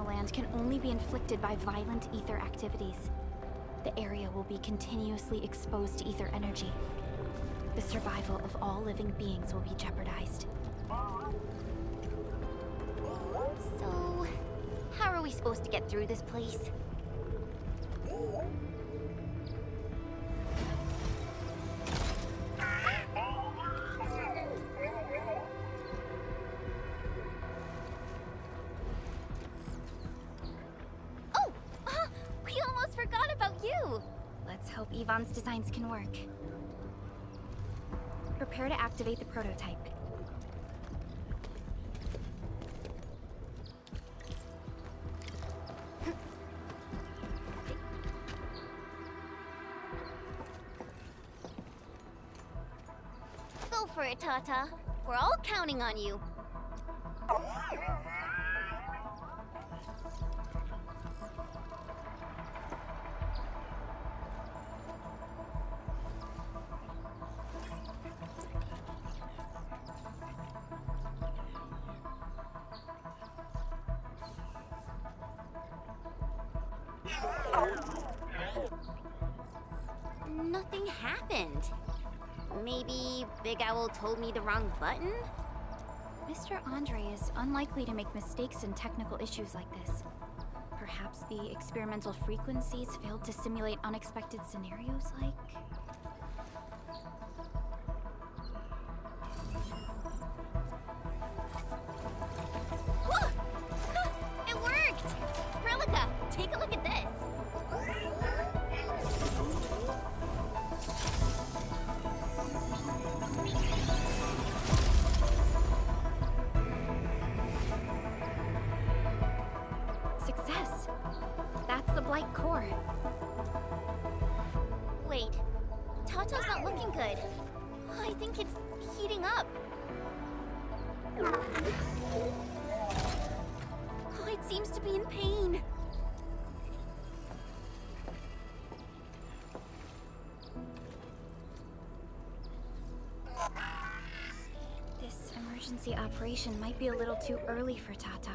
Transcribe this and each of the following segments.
the land can only be inflicted by violent ether activities. The area will be continuously exposed to ether energy. The survival of all living beings will be jeopardized. So, how are we supposed to get through this place? We almost forgot about you! Let's hope Yvonne's designs can work. Prepare to activate the prototype. Go for it, Tata. We're all counting on you. Nothing happened. Maybe Big Owl told me the wrong button? Mr. Andre is unlikely to make mistakes in technical issues like this. Perhaps the experimental frequencies failed to simulate unexpected scenarios like... Whoa! It worked! Prelica, take a look at this! Success! That's the Blight core. Wait, Tata's not looking good. I think it's heating up. Oh, it seems to be in pain. This emergency operation might be a little too early for Tata.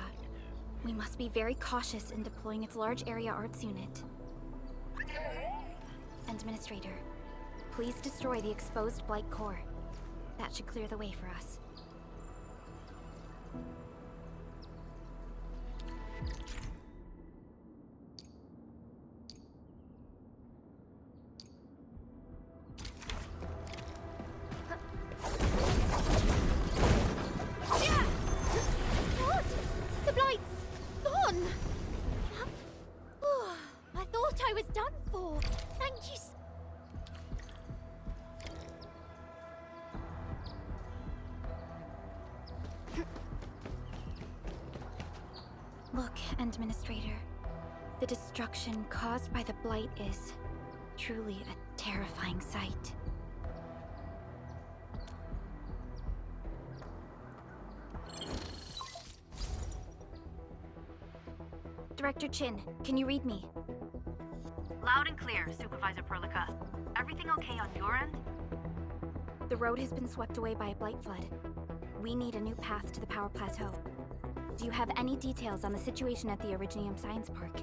We must be very cautious in deploying its large area arts unit. Administrator, please destroy the exposed Blight core. That should clear the way for us. What? The Blight's gone! Oh, I thought I was done for. Thank you so... Look, Administrator. The destruction caused by the Blight is truly a terrifying sight. Director Chin, can you read me? Loud and clear, Supervisor Prelica. Everything okay on your end? The road has been swept away by a Blight flood. We need a new path to the power plateau. Do you have any details on the situation at the Originium Science Park?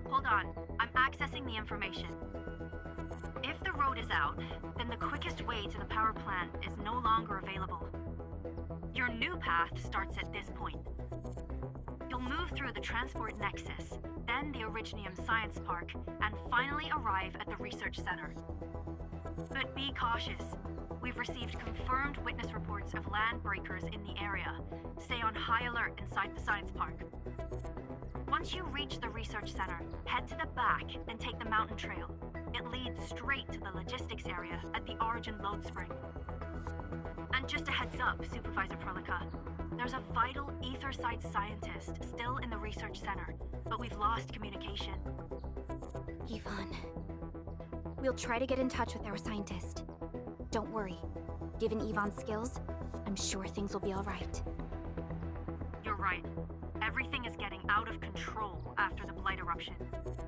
Hold on, I'm accessing the information. If the road is out, then the quickest way to the power plant is no longer available. Your new path starts at this point. You'll move through the Transport Nexus, then the Originium Science Park, and finally arrive at the Research Center. But be cautious. We've received confirmed witness reports of land breakers in the area. Stay on high alert inside the Science Park. Once you reach the Research Center, head to the back and take the mountain trail. It leads straight to the logistics area at the Origin Load Spring. And just a heads up, Supervisor Prelica. There's a vital ether site scientist still in the Research Center, but we've lost communication. Yvonne. We'll try to get in touch with our scientist. Don't worry. Given Yvonne's skills, I'm sure things will be all right. You're right. Everything is getting out of control after the Blight eruption.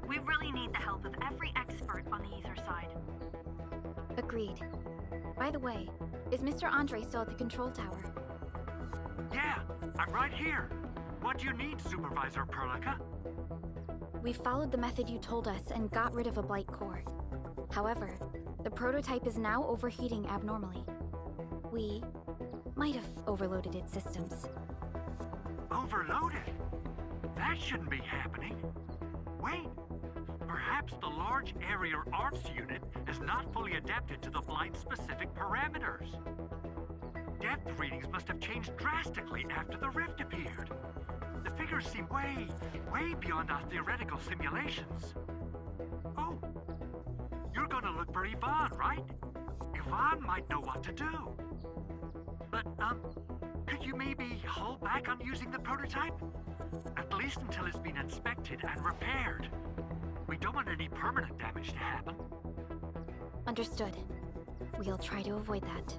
We really need the help of every expert on the ether side. Agreed. By the way, is Mr. Andre still at the control tower? Yeah, I'm right here. What do you need, Supervisor Perlica? We followed the method you told us and got rid of a blight core. However, the prototype is now overheating abnormally. We might have overloaded its systems. Overloaded? That shouldn't be happening. Wait, perhaps the large area arts unit is not fully adapted to the blight-specific parameters. Depth readings must have changed drastically after the rift appeared. The figures seem way beyond our theoretical simulations. Oh, you're gonna look for Yvonne, right? Yvonne might know what to do. But, could you maybe hold back on using the prototype? At least until it's been inspected and repaired. We don't want any permanent damage to happen. Understood. We'll try to avoid that.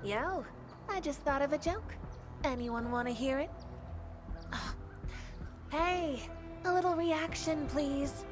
Yo, I just thought of a joke. Anyone want to hear it? Hey, a little reaction, please.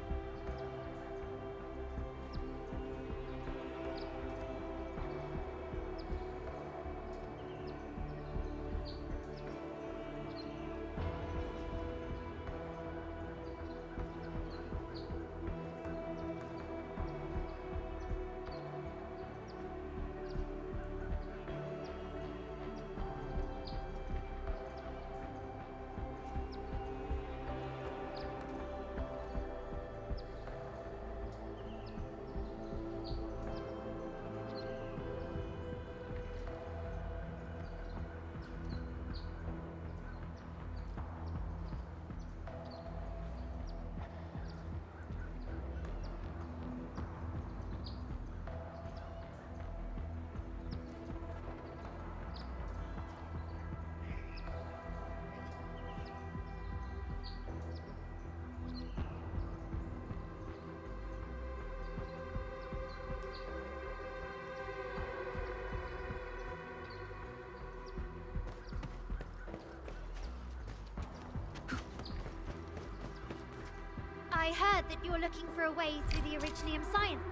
I heard that you're looking for a way through the Originium science.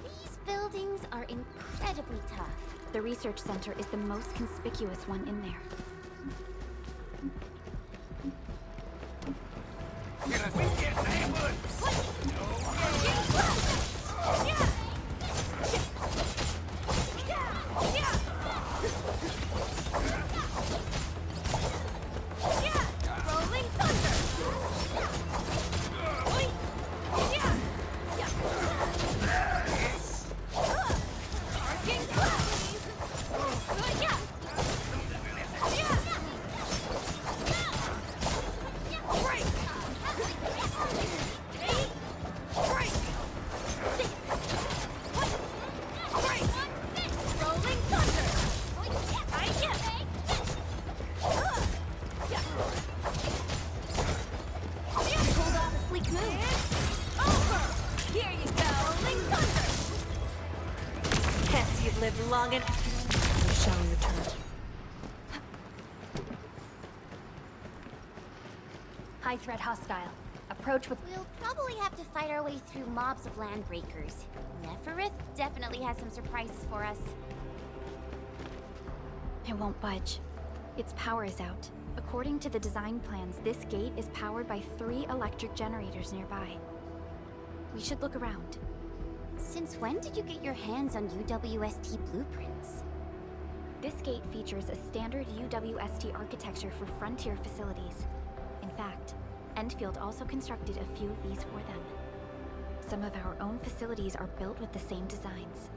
These buildings are incredibly tough. The research center is the most conspicuous one in there. Long and we shall return. High threat hostile. Approach with... We'll probably have to fight our way through mobs of land breakers. Neferith definitely has some surprises for us. It won't budge. Its power is out. According to the design plans, this gate is powered by 3 electric generators nearby. We should look around. Since when did you get your hands on UWST blueprints? This gate features a standard UWST architecture for frontier facilities. In fact, Endfield also constructed a few of these for them. Some of our own facilities are built with the same designs.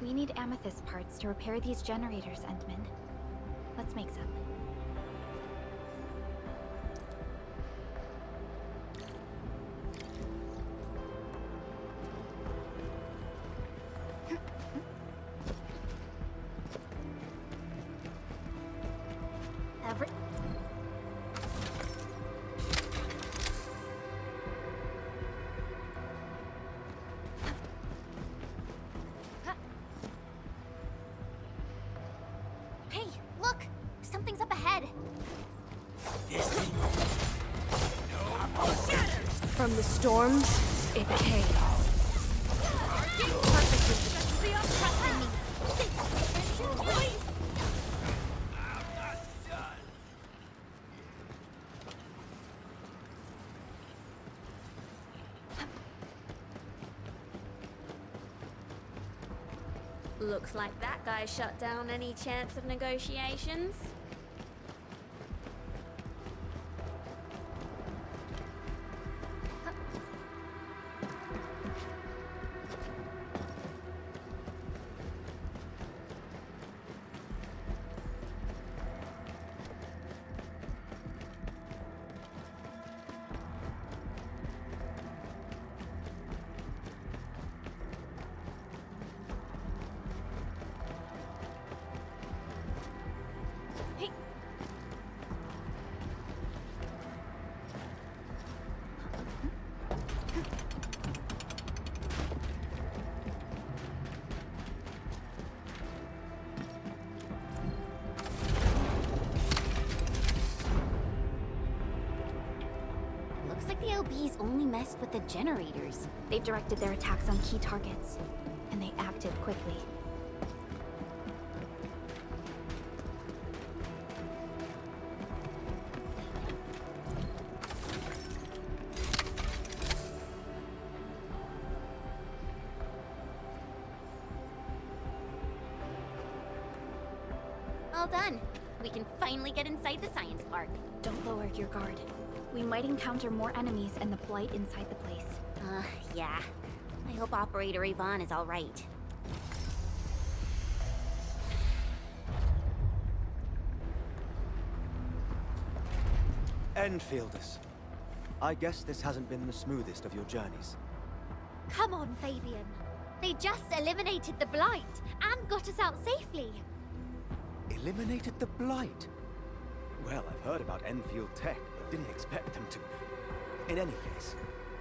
We need amethyst parts to repair these generators, Endman. Let's make some. From the storms, it came. Looks like that guy shut down any chance of negotiations. Looks like the LBs only messed with the generators. They've directed their attacks on key targets, and they acted quickly. All done. We can finally get inside the science park. Don't lower your guard. We might encounter more enemies and the Blight inside the place. Yeah. I hope Operator Yvonne is all right. Endfielders. I guess this hasn't been the smoothest of your journeys. Come on, Fabian. They just eliminated the Blight and got us out safely. Eliminated the Blight? Well, I've heard about Enfield tech, but didn't expect them to. In any case,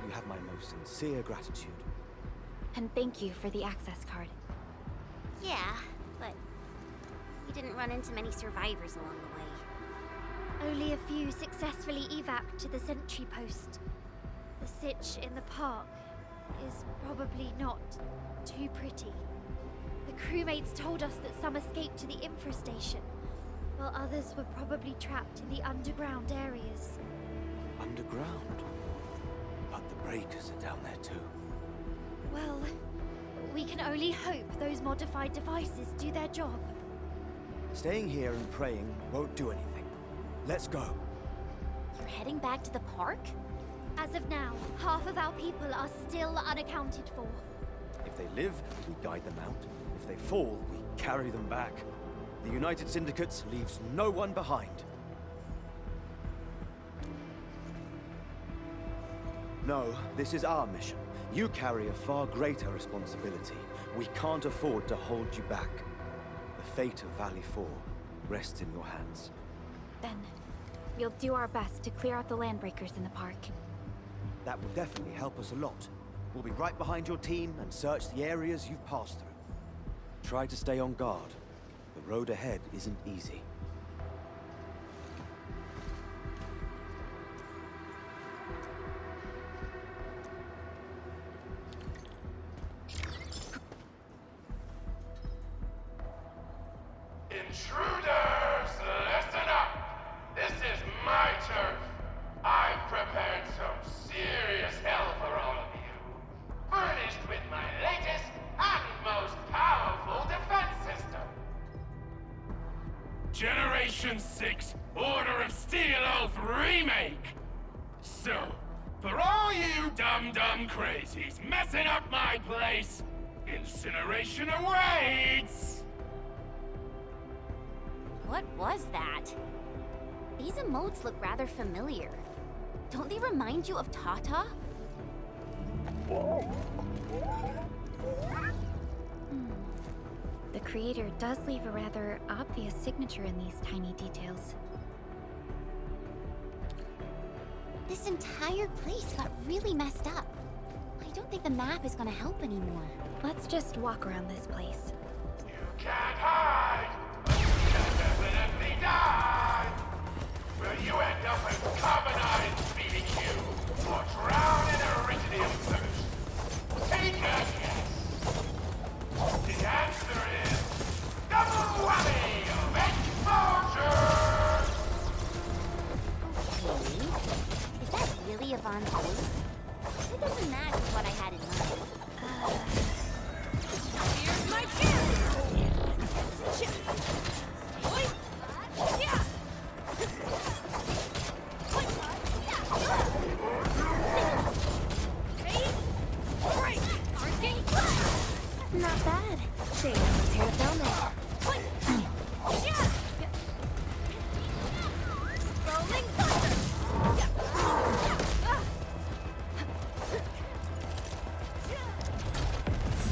you have my most sincere gratitude. And thank you for the access card. Yeah, but we didn't run into many survivors along the way. Only a few successfully evac to the sentry post. The sitch in the park is probably not too pretty. The crewmates told us that some escaped to the infrastation, while others were probably trapped in the underground areas. Underground? But the breakers are down there too. Well, we can only hope those modified devices do their job. Staying here and praying won't do anything. Let's go. You're heading back to the park? As of now, half of our people are still unaccounted for. If they live, we guide them out. If they fall, we carry them back. The United Syndicates leaves no one behind. No, this is our mission. You carry a far greater responsibility. We can't afford to hold you back. The fate of Valley 4 rests in your hands. Then, we'll do our best to clear out the landbreakers in the park. That will definitely help us a lot. We'll be right behind your team and search the areas you've passed through. Try to stay on guard. The road ahead isn't easy. Intruders, listen up! This is my turf. I've prepared some serious hell for all of you. Furnished with my latest and most powerful defense system. Generation 6 Order of Steel Oath Remake! So, for all you dumb crazies messing up my place, incineration awaits! What was that? These emotes look rather familiar. Don't they remind you of Tata? The creator does leave a rather obvious signature in these tiny details. This entire place got really messed up. I don't think the map is gonna help anymore. Let's just walk around this place. You can't hide! You definitely die! Will you end up as carbonized BBQ or drown in Not bad. Shane was here to film it. Rolling thunder!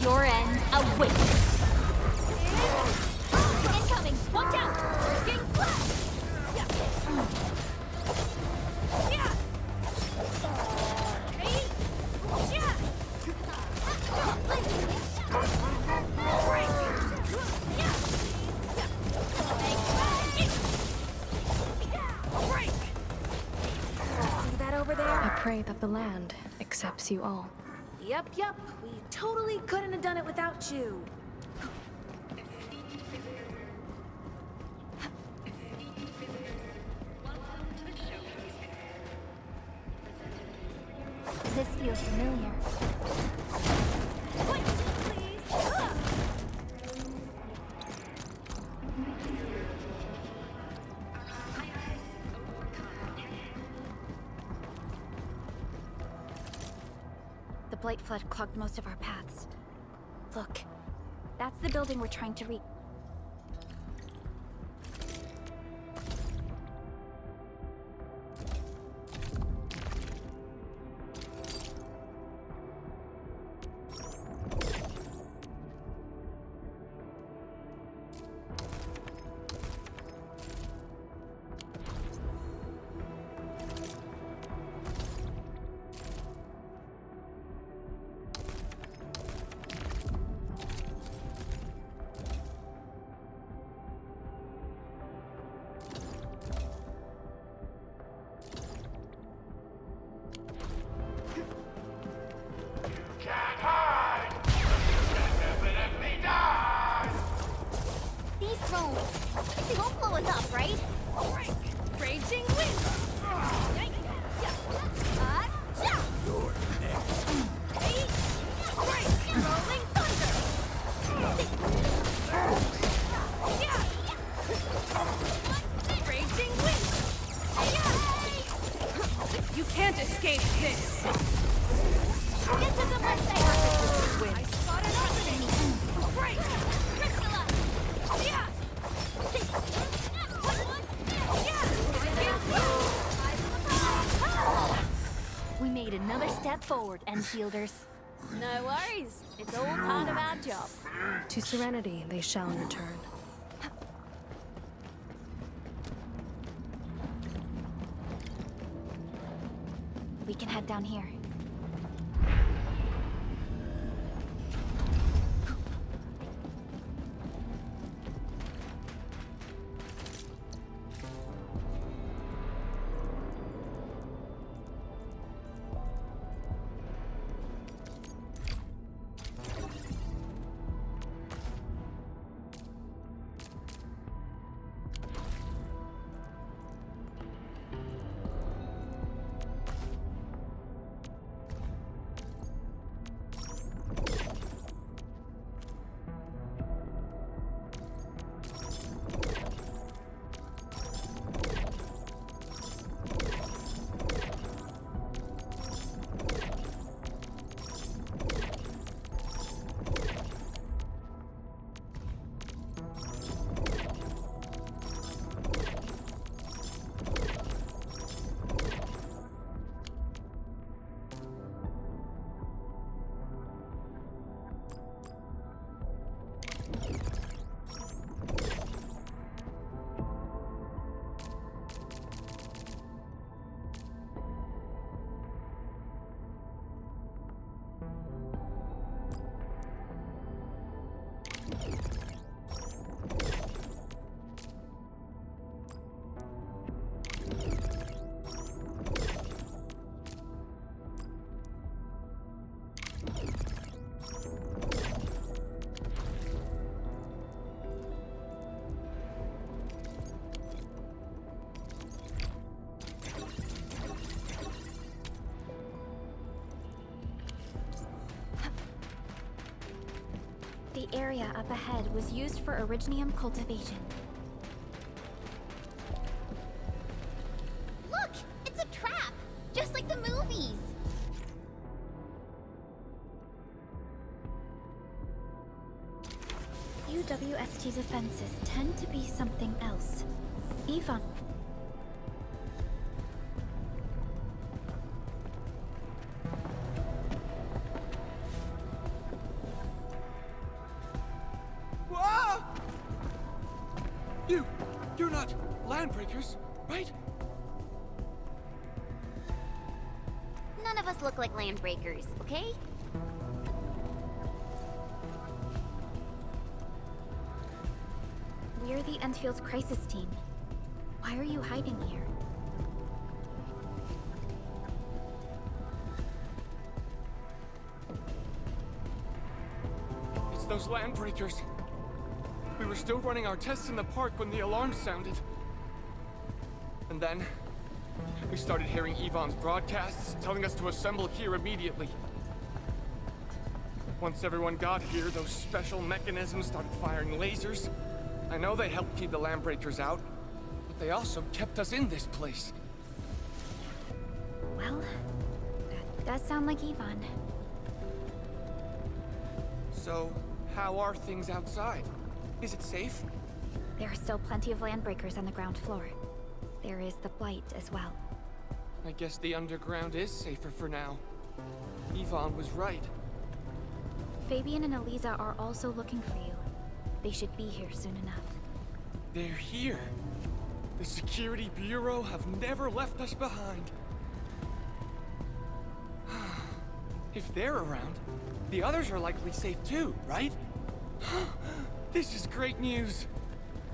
Your end awaits. Incoming! Watch out! Working flash! See that over there? I pray that the land accepts you all. Yep. We totally couldn't have done it without you. This feels familiar. The Blight Flood clogged most of our paths. Look, that's the building we're trying to reach. Can't hide! You can definitely die! These drones, they won't blow us up, right? Raging wind! Rolling thunder! Raging wind! You can't escape this! Get to the left side. I spotted an enemy! Break! Priscilla! We made another step forward, Enfielders. No worries. It's all part of our job. To serenity they shall return. We can head down here. The area up ahead was used for Originium cultivation. Look! It's a trap! Just like the movies! UWST defenses tend to be something else. Yvonne. Whoa! You're not landbreakers, right? None of us look like landbreakers, okay? We're the Endfield crisis team. Why are you hiding here? It's those landbreakers. We were still running our tests in the park when the alarm sounded. And then, we started hearing Yvonne's broadcasts telling us to assemble here immediately. Once everyone got here, those special mechanisms started firing lasers. I know they helped keep the landbreakers out, but they also kept us in this place. Well, that does sound like Yvonne. So, how are things outside? Is it safe? There are still plenty of landbreakers on the ground floor. There is the Blight as well. I guess the underground is safer for now. Yvonne was right. Fabian and Eliza are also looking for you. They should be here soon enough. They're here. The Security Bureau have never left us behind. If they're around, the others are likely safe too, right? This is great news.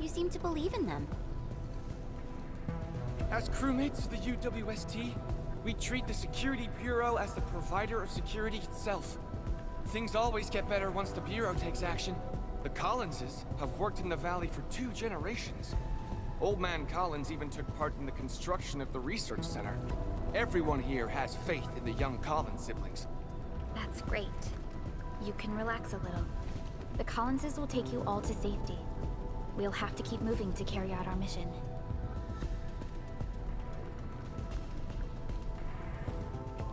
You seem to believe in them. As crewmates of the UWST, we treat the Security Bureau as the provider of security itself. Things always get better once the Bureau takes action. The Collinses have worked in the Valley for 2 generations. Old Man Collins even took part in the construction of the research center. Everyone here has faith in the young Collins siblings. That's great. You can relax a little. The Collinses will take you all to safety. We'll have to keep moving to carry out our mission.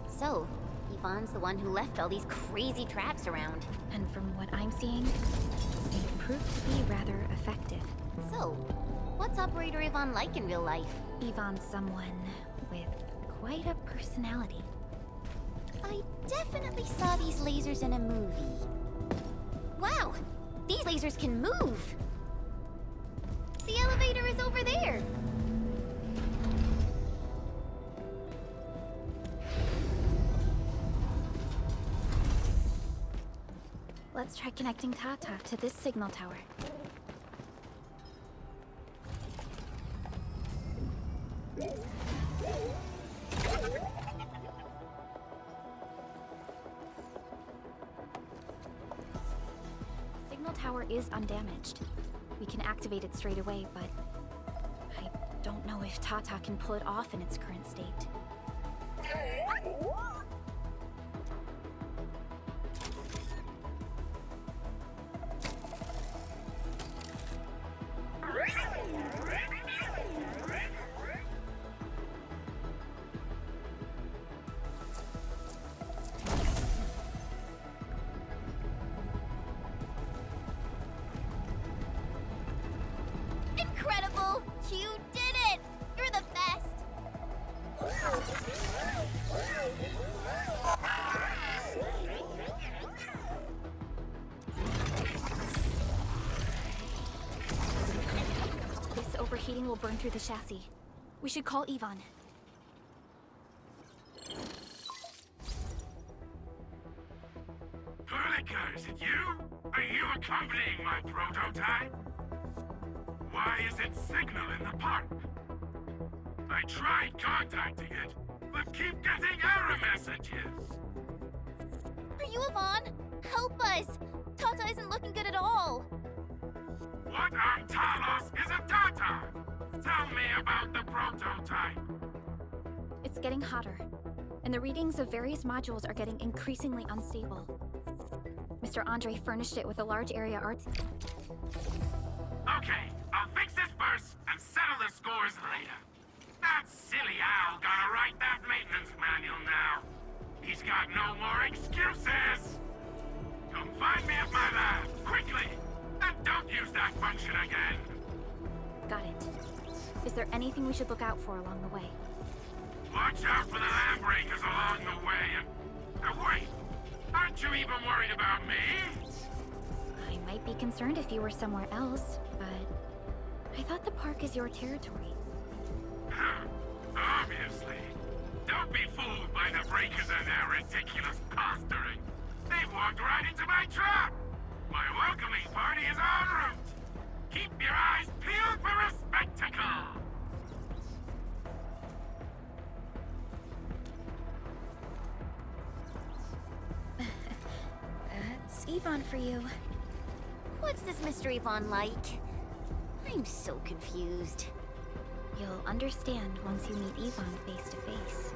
So, Yvonne's the one who left all these crazy traps around. And from what I'm seeing, they proved to be rather effective. So, what's Operator Yvonne like in real life? Yvonne's someone with quite a personality. I definitely saw these lasers in a movie. Wow! These lasers can move! The elevator is over there! Let's try connecting Tata to this signal tower. Signal tower is undamaged. We can activate it straight away, but I don't know if Tata can pull it off in its current state. Incredible! You did it! You're the best! This overheating will burn through the chassis. We should call Yvonne. Perlica, is it you? Are you accompanying my prototype? Why is it signal in the park? I tried contacting it, but keep getting error messages. Are you Yvonne? Help us! Tata isn't looking good at all! What on Talos is a Tata? Tell me about the prototype. It's getting hotter, and the readings of various modules are getting increasingly unstable. Mr. Andre furnished it with a large area arts. Okay, I'll fix this burst and settle the scores later. That silly owl gotta write that maintenance manual now. He's got no more excuses. Come find me at my lab, quickly! And don't anything we should look out for along the way? Watch out for the land breakers along the way. Wait, aren't you even worried about me? I might be concerned if you were somewhere else, but I thought the park is your territory. Obviously. Don't be fooled by the breakers and their ridiculous posturing. They walked right into my trap. My welcoming party is en route. Keep your eyes peeled for a spectacle. That's Yvonne for you. What's this Mr. Yvonne like? I'm so confused. You'll understand once you meet Yvonne face to face.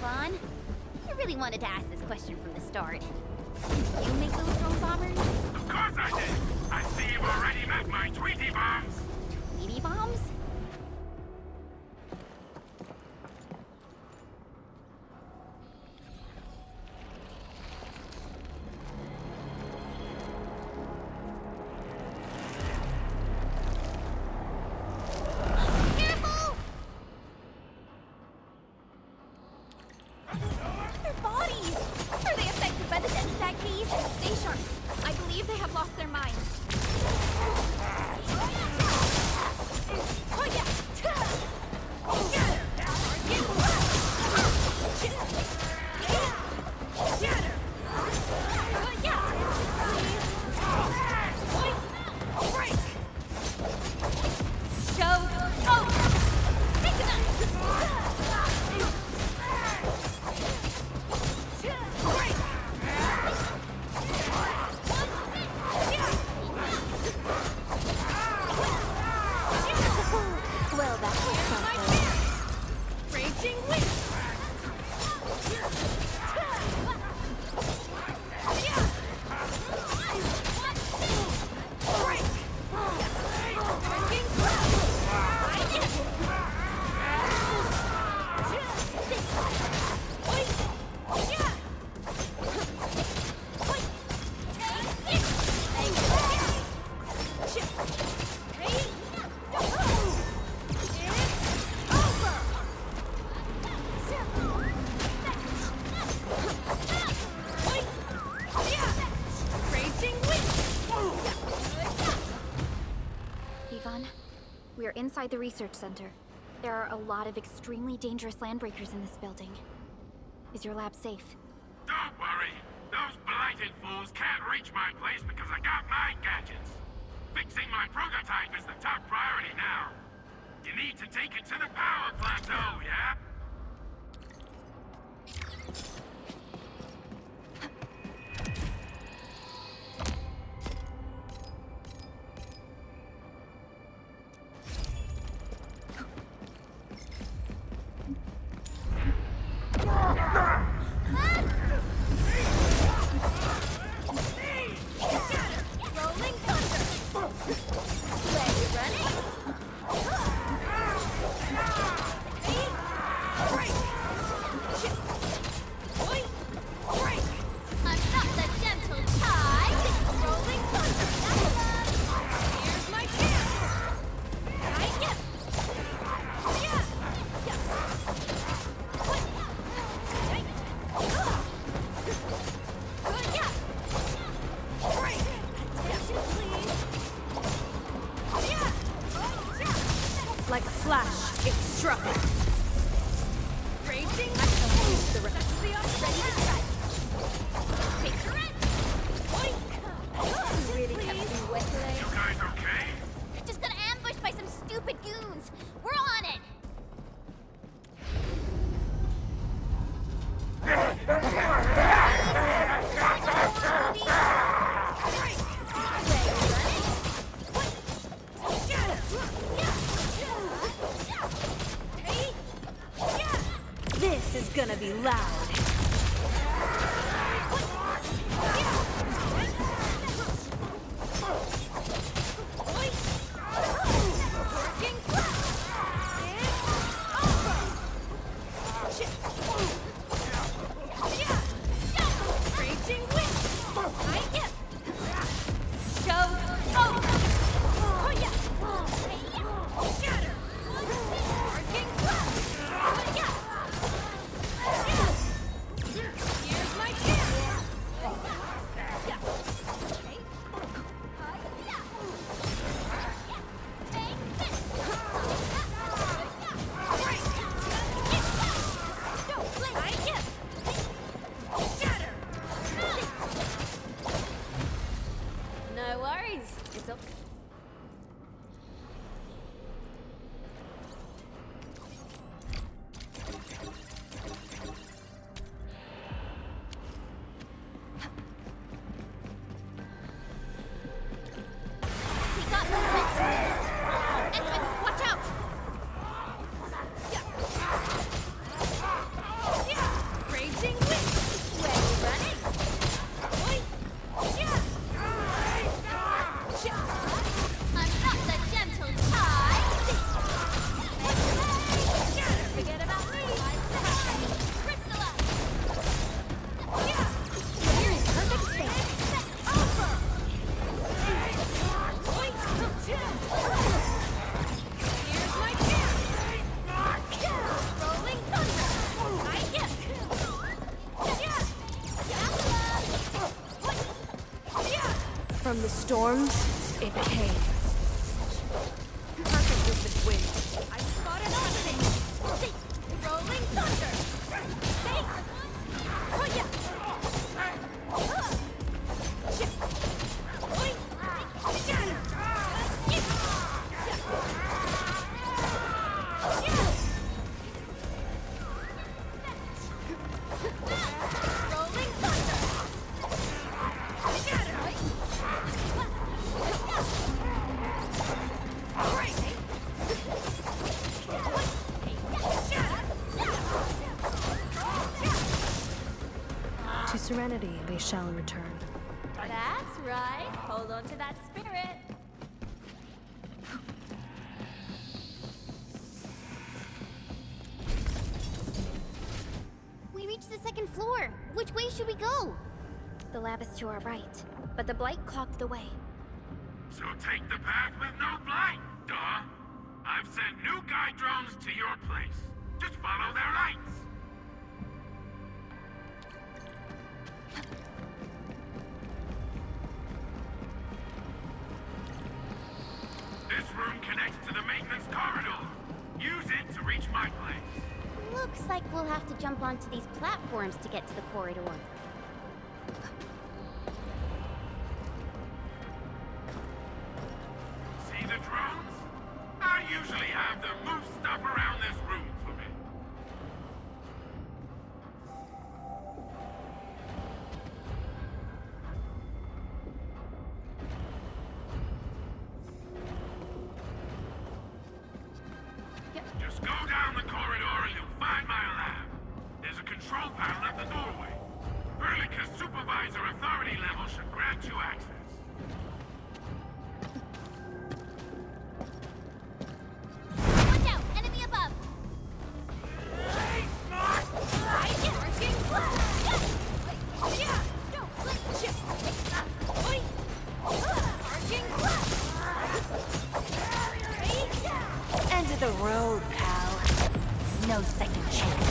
Yvonne, I really wanted to ask this question from the start. Did you make those drone bombers? Of course I did. I see you've already met my Tweety bombs. Tweety bombs? Careful! Their bodies! Are they affected by the dead stack bees? Stay sharp. I believe they have lost their minds. Oh yeah! Well, that was something. Raging wind. Yvonne, we're inside the research center. There are a lot of extremely dangerous landbreakers in this building. Is your lab safe? Don't worry. Those blighted fools can't reach my place because I got my gadgets. Fixing my prototype is the top priority now. You need to take it to the power plateau, yeah? Rolling thunder! Ready, running? I'm not the gentle tide! Rolling thunder! Here's my chance! Right, yeah! Like a flash, it struck. Raging The rest. Ready to strike! Picture it! Really kept me whistling. You guys okay? Just got ambushed by some stupid goons! We're on it! This is gonna be loud. No worries. It's okay. We got movement! Edwin, watch out! Raging wind! Where you running? I'm not the gentle tide! Forget about me. Crystallize! We're in perfect space. Here's my chance! Rolling thunder! From the storms, it came. Perfect with this wind. I spot an opening! Rolling thunder! Rolling thunder! To serenity they shall return. That's right. Hold on to that spirit. We reached the second floor. Which way should we go? The lab is to our right, but the blight clogged the way. So take the path with no blight, duh. I've sent new guide drones to your place. Just follow their lights. This room connects to the maintenance corridor. Use it to reach my place. Looks like we'll have to jump onto these platforms to get to the corridor. See the drones? I usually have them move stuff around this room for me. Just go down the corridor and you'll find my lab. There's a control panel at the doorway. Verlica's supervisor authority level should grant you access. Watch out! Enemy above! End of the road, pal. No second chance.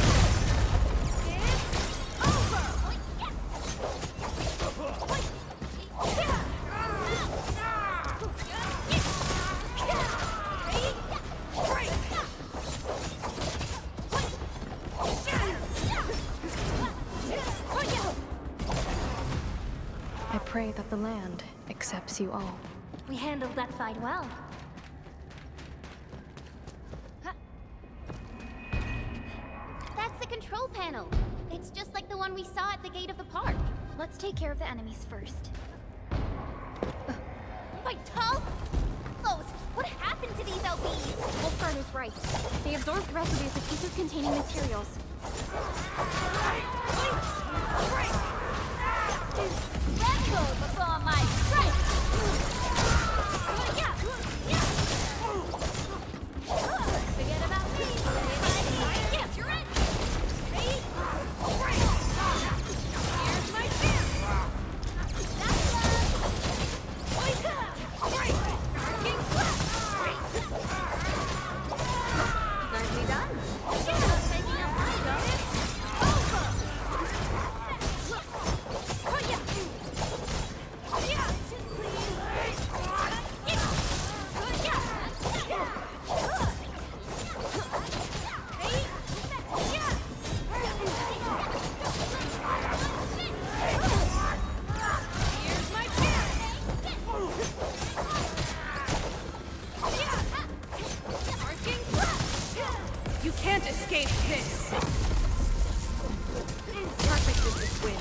I pray that the land accepts you all. We handled that fight well. That's the control panel. It's just like the one we saw at the gate of the park. Let's take care of the enemies first. Vital? Close. What happened to these LBs? Wolfguard is right. They absorbed residues of ether-containing materials. Tremble before my strength! Forget about me, everybody! Yes, you're in! Here's my chance! That's love! King Nicely done. taking up my goal. You can't escape this! Perfect with this win.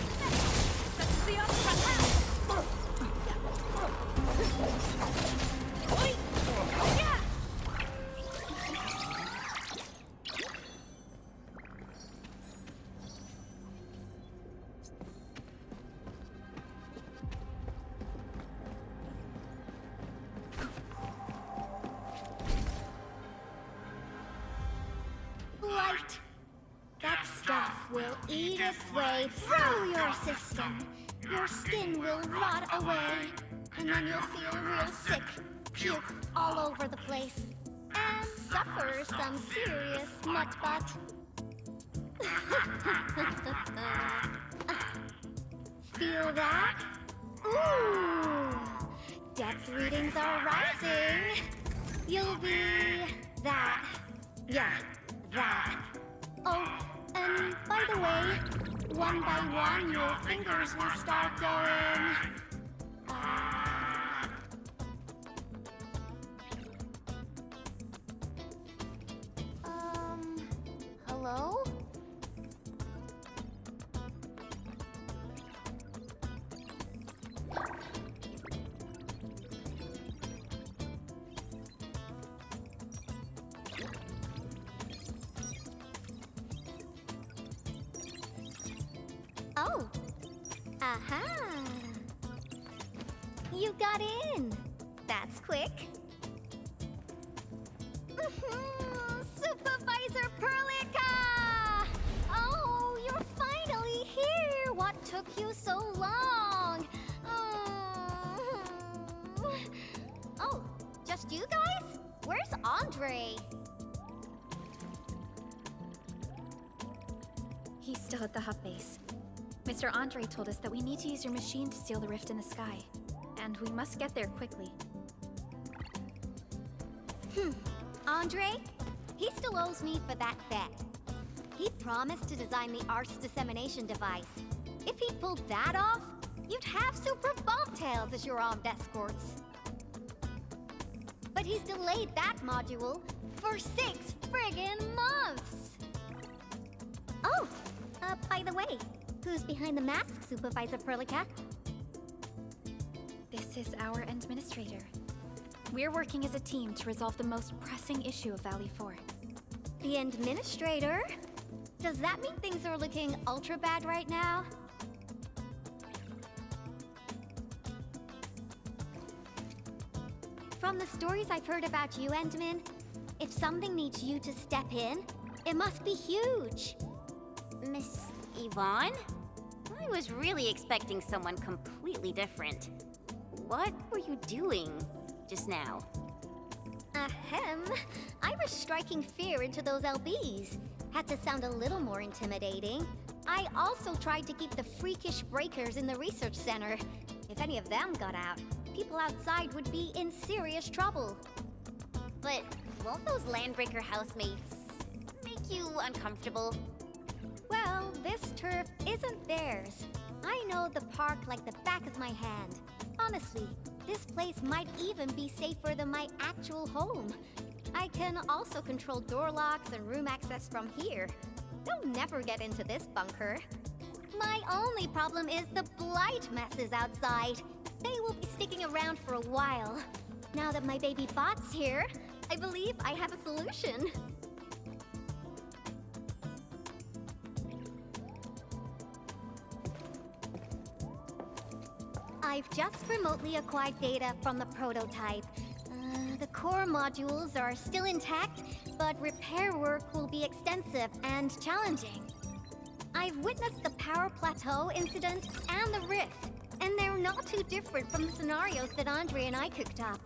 Light. That stuff will eat its way through your system. Your skin will rot away. And then you'll feel real sick. Puke all over the place. And suffer some serious nut butt. Feel that? Ooh! Depth readings are rising. You'll be that. Yeah, that. Oh, and by the way, one by one your fingers will start going. Hello? Oh. Aha. You got in. That's quick. Supervisor Perlica! Oh, you're finally here. What took you so long? Oh, just you guys? Where's Andre? He's still at the hub base. Mr. Andre told us that we need to use your machine to steal the rift in the sky. And we must get there quickly. Andre? He still owes me for that bet. He promised to design the art's dissemination device. If he pulled that off, you'd have super bobtails as your armed escorts. But he's delayed that module for 6 friggin' months! Oh, by the way, who's behind the mask, Supervisor Perlica? This is our administrator. We're working as a team to resolve the most pressing issue of Valley 4. The administrator? Does that mean things are looking ultra bad right now? From the stories I've heard about you, Endman, if something needs you to step in, it must be huge. Miss Yvonne? I was really expecting someone completely different. What were you doing just now? Ahem. I was striking fear into those LBs. Had to sound a little more intimidating. I also tried to keep the freakish breakers in the research center. If any of them got out, people outside would be in serious trouble. But won't those landbreaker housemates make you uncomfortable? Well, this turf isn't theirs. I know the park like the back of my hand. Honestly, this place might even be safer than my actual home. I can also control door locks and room access from here. They'll never get into this bunker. My only problem is the blight messes outside. They will be sticking around for a while. Now that my baby bot's here, I believe I have a solution. I've just remotely acquired data from the prototype. The core modules are still intact, but repair work will be extensive and challenging. I've witnessed the power plateau incident and the rift, and they're not too different from the scenarios that Andre and I cooked up.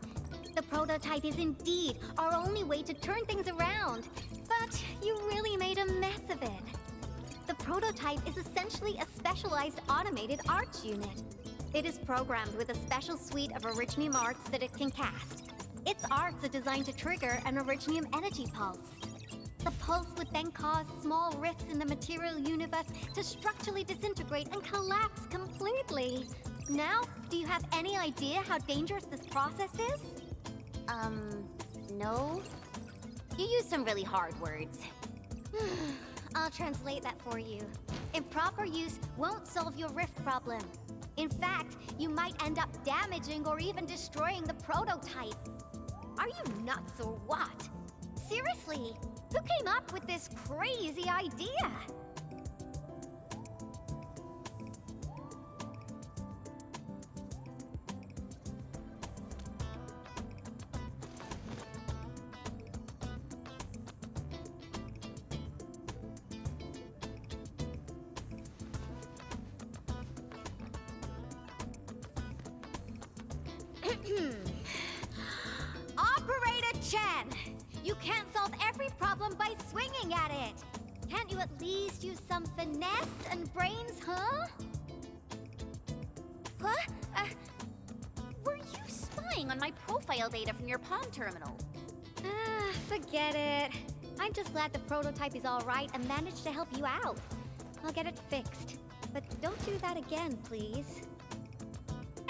The prototype is indeed our only way to turn things around, but you really made a mess of it. The prototype is essentially a specialized automated arts unit. It is programmed with a special suite of Originium arts that it can cast. Its arts are designed to trigger an Originium energy pulse. The pulse would then cause small rifts in the material universe to structurally disintegrate and collapse completely. Now, do you have any idea how dangerous this process is? No. You used some really hard words. I'll translate that for you. Improper use won't solve your rift problem. In fact, you might end up damaging or even destroying the prototype. Are you nuts or what? Seriously, who came up with this crazy idea? Operator Chen! You can't solve every problem by swinging at it! Can't you at least use some finesse and brains, huh? What? Were you spying on my profile data from your palm terminal? Forget it. I'm just glad the prototype is alright and managed to help you out. I'll get it fixed. But don't do that again, please.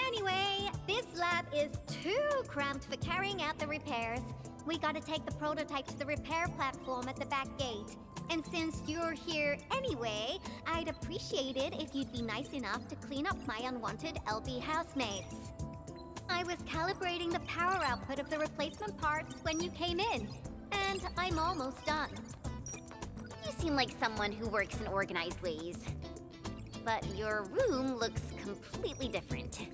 Anyway, this lab is too cramped for carrying out the repairs. We gotta take the prototype to the repair platform at the back gate. And since you're here anyway, I'd appreciate it if you'd be nice enough to clean up my unwanted LB housemates. I was calibrating the power output of the replacement parts when you came in, and I'm almost done. You seem like someone who works in organized ways. But your room looks completely different.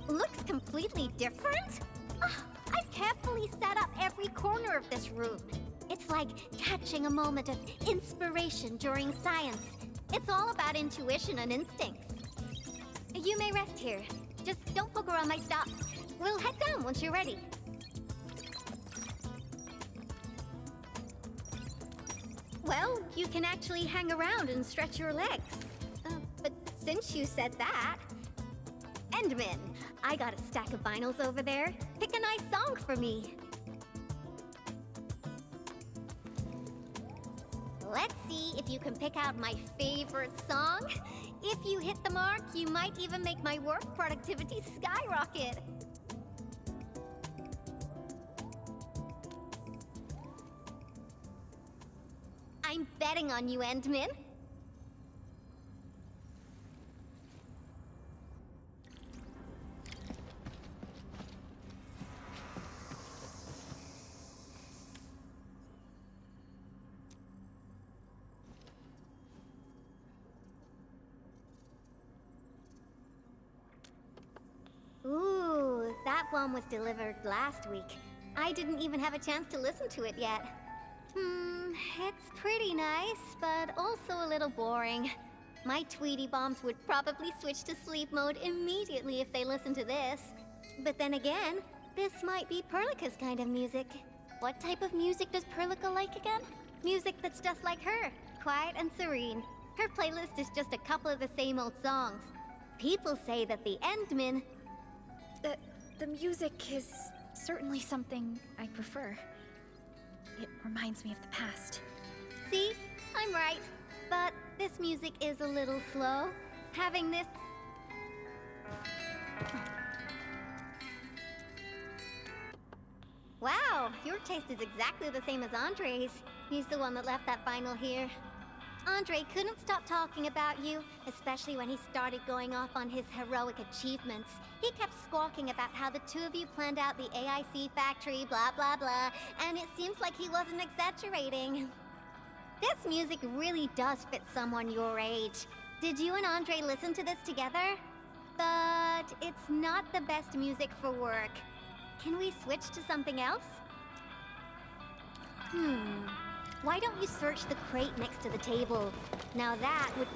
Looks completely different? I've carefully set up every corner of this room. It's like catching a moment of inspiration during science. It's all about intuition and instincts. You may rest here. Just don't poke around my stuff. We'll head down once you're ready. Well, you can actually hang around and stretch your legs. But since you said that... Endman, I got a stack of vinyls over there. Pick a nice song for me. Let's see if you can pick out my favorite song. If you hit the mark, you might even make my work productivity skyrocket. I'm betting on you, Endman. Ooh, that one was delivered last week. I didn't even have a chance to listen to it yet. It's pretty nice, but also a little boring. My Tweety Bombs would probably switch to sleep mode immediately if they listened to this. But then again, this might be Perlica's kind of music. What type of music does Perlica like again? Music that's just like her, quiet and serene. Her playlist is just a couple of the same old songs. People say that the Endman... The music is certainly something I prefer. It reminds me of the past. See? I'm right. But this music is a little slow. Having this... Wow, your taste is exactly the same as Andre's. He's the one that left that vinyl here. Andre couldn't stop talking about you, especially when he started going off on his heroic achievements. He kept squawking about how the two of you planned out the AIC factory, blah blah blah, and it seems like he wasn't exaggerating. This music really does fit someone your age. Did you and Andre listen to this together? but it's not the best music for work. Can we switch to something else? Why don't you search the crate next to the table? Now that would...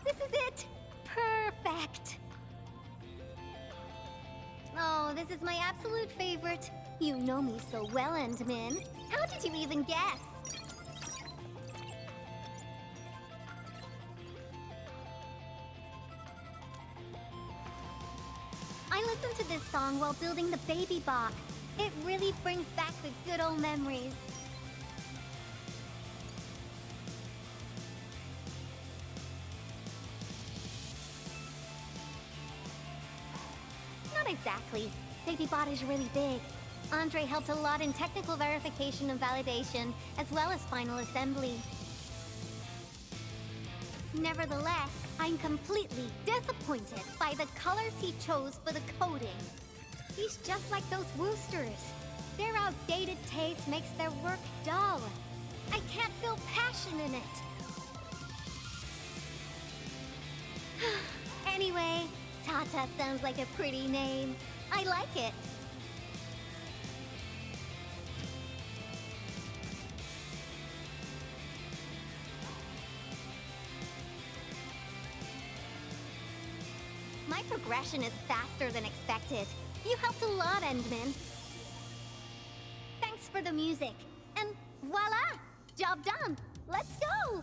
This is it! Perfect! Oh, this is my absolute favorite. You know me so well, Endmin. How did you even guess? I listened to this song while building the baby bot. It really brings back the good old memories. Not exactly. Baby bot is really big. Andre helped a lot in technical verification and validation, as well as final assembly. Nevertheless, I'm completely disappointed by the colors he chose for the coding. He's just like those Woosters. Their outdated taste makes their work dull. I can't feel passion in it. Anyway, Tata sounds like a pretty name. I like it. My progression is faster than expected. You helped a lot, Endmin. Thanks for the music. And voila! Job done! Let's go!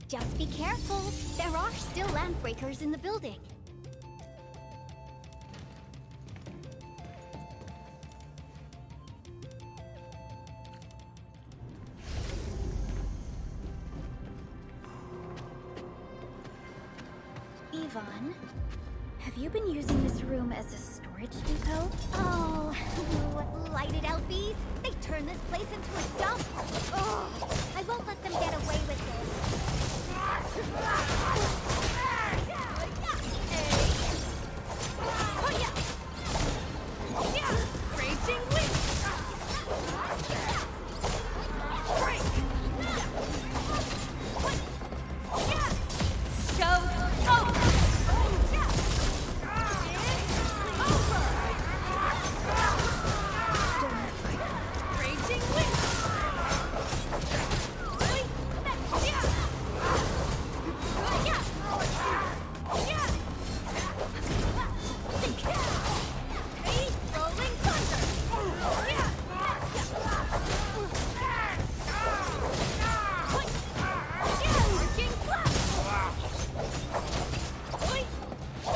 Just be careful. There are still landbreakers in the building. Yvonne, have you been using this room as a storage depot? Oh, lighted out bees? They turn this place into a dump. Oh, I won't let them get away with Raging wind! Break! Go! Over! Raging wind! Rolling thunder! Arcing blast!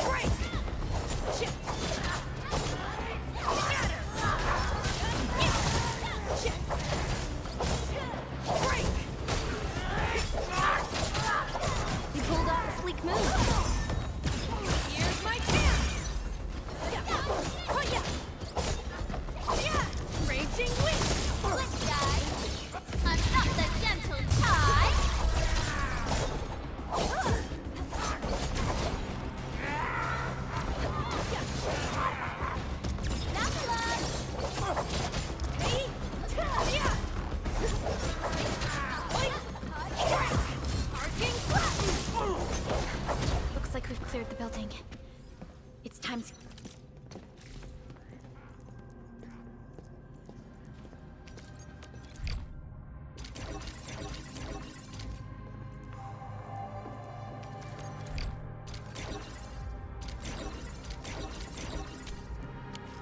Break! Chip! Shatter! Chip! Break! You pulled off a sleek move. Here's my chance! Raging wind! Look, guys, I'm not the gentle tide. Arcing blast! Looks like we've cleared the building. It's time to...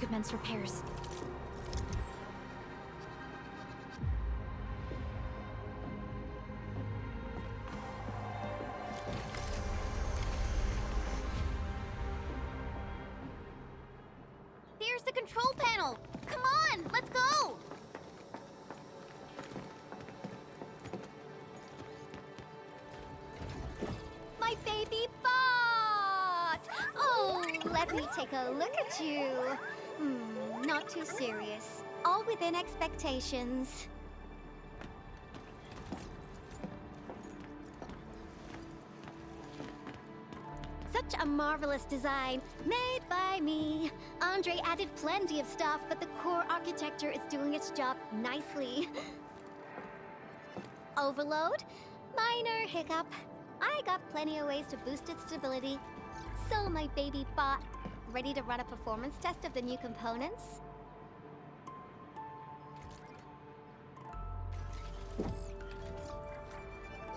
Commence repairs. There's the control panel. Come on, let's go. My baby bot. Oh, let me take a look at you. Not too serious. All within expectations. Such such a marvelous design, made by me. Andre added plenty of stuff, but the core architecture is doing its job nicely. Overload? Minor hiccup. I got plenty of ways to boost its stability. So my baby bot, ready to run a performance test of the new components?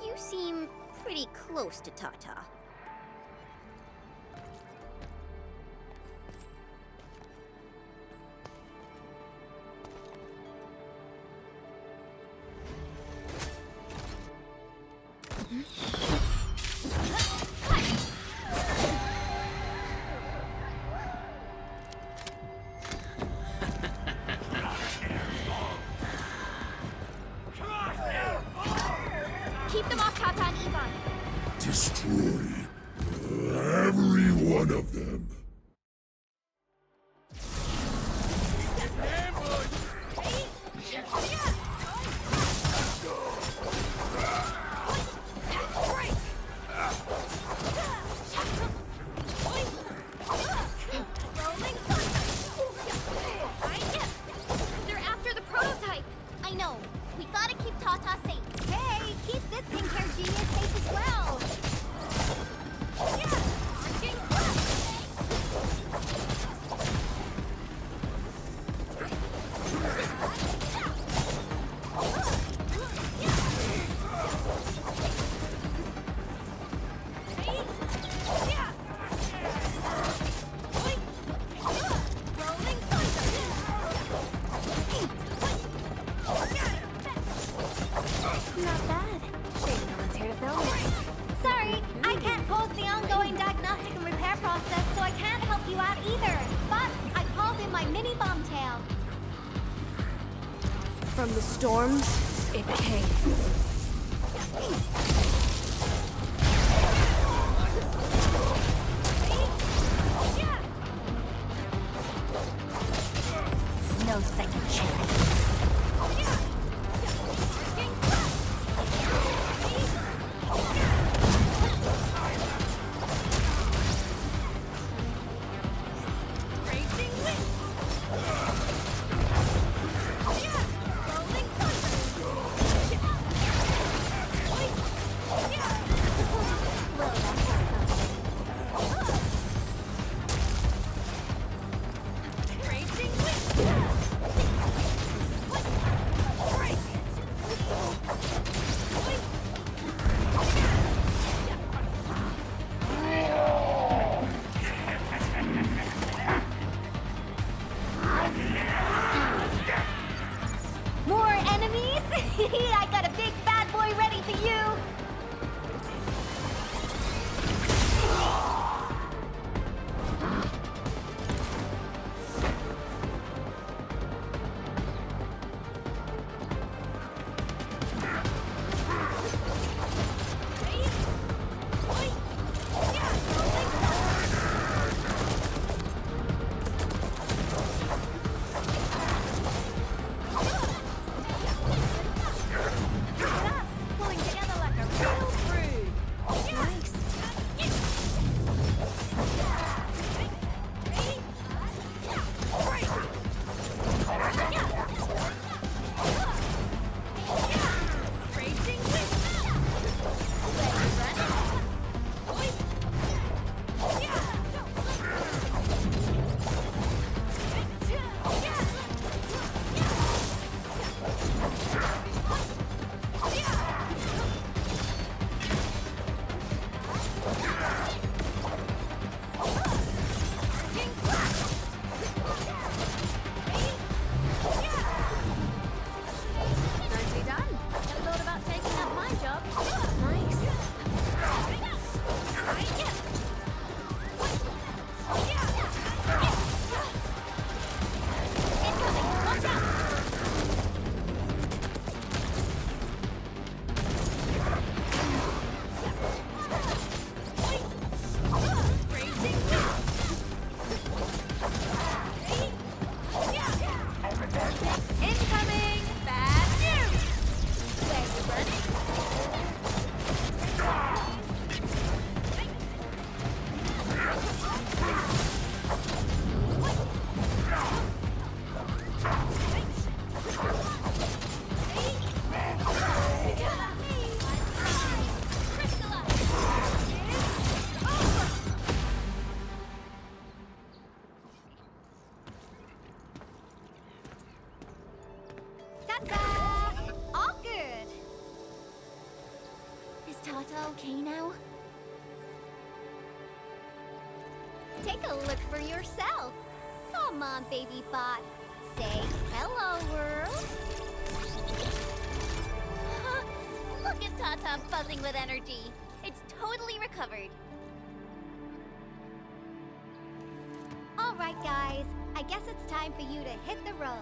You seem pretty close to Tata. Keep them off Tata and Yvonne. Destroy every one of them. They're after the prototype. I know. We gotta keep Tata safe. Hey, keep this pink-haired genius safe as well. Not bad. Shame no one's here to film. Sorry, I can't pause the ongoing diagnostic and repair process, so I can't help you out either. But I called in my mini bomb tail. From the storms, it came. No second chance. More enemies? I got a big bad boy ready for you. Tata okay now? Take a look for yourself. Come on, baby bot. Say hello, world. Look at Tata buzzing with energy. It's totally recovered. All right, guys. I guess it's time for you to hit the road.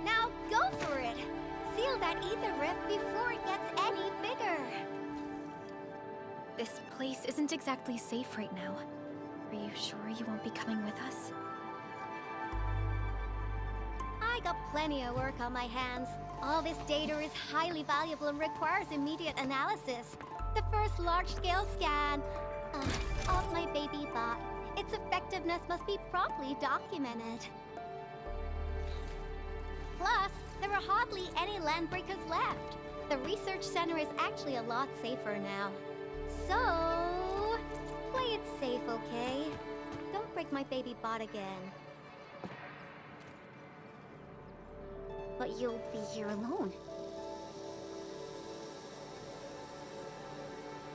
Now go for it. Seal that ether rift before it gets any bigger. This place isn't exactly safe right now. Are you sure you won't be coming with us? I got plenty of work on my hands. All this data is highly valuable and requires immediate analysis. The first large-scale scan of my baby bot. Its effectiveness must be promptly documented. Plus, there are hardly any landbreakers left. The research center is actually a lot safer now. So, play it safe, okay? Don't break my baby bot again. But you'll be here alone.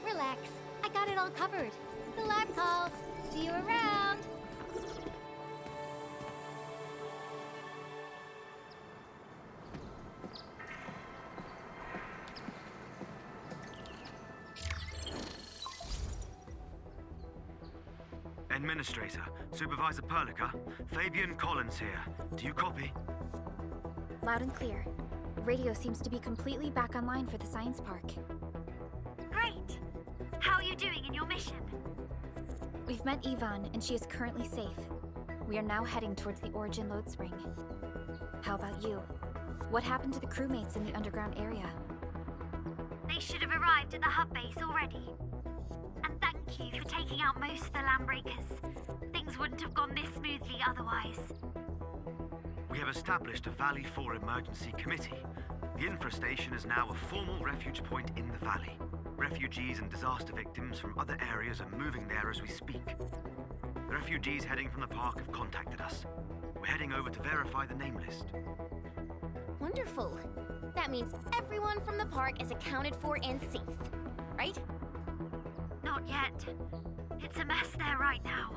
Relax. I got it all covered. The lab calls. See you around. Administrator, Supervisor Perlica, Fabian Collins here. Do you copy? Loud and clear. Radio seems to be completely back online for the science park. Great! How are you doing in your mission? We've met Yvonne, and she is currently safe. We are now heading towards the Origin Load Spring. How about you? What happened to the crewmates in the underground area? They should have arrived at the hub base already. And thank you for taking out most of the landbreakers. Things wouldn't have gone this smoothly otherwise. We have established a Valley 4 emergency committee. The infrastation is now a formal refuge point in the valley. Refugees and disaster victims from other areas are moving there as we speak. The refugees heading from the park have contacted us. We're heading over to verify the name list. Wonderful. That means everyone from the park is accounted for and safe, right? Not yet. It's a mess there right now.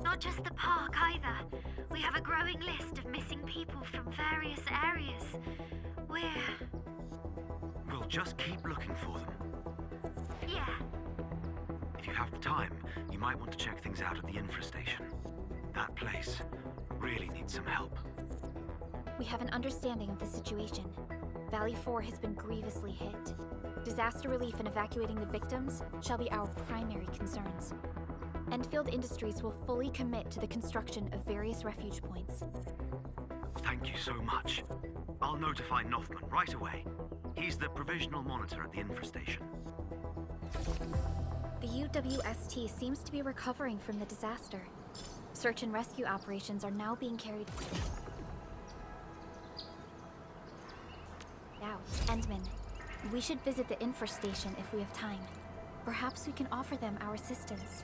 Not just the park either. We have a growing list of missing people from various areas. We'll just keep looking for them. Yeah. If you have the time, you might want to check things out at the infrastation. That place really needs some help. We have an understanding of the situation. Valley 4 has been grievously hit. Disaster relief and evacuating the victims shall be our primary concerns. Endfield Industries will fully commit to the construction of various refuge points. Thank you so much. I'll notify Nothman right away. He's the provisional monitor at the infrastation. The UWST seems to be recovering from the disaster. Search and rescue operations are now being carried out. Endman, we should visit the infrastation if we have time. Perhaps we can offer them our assistance.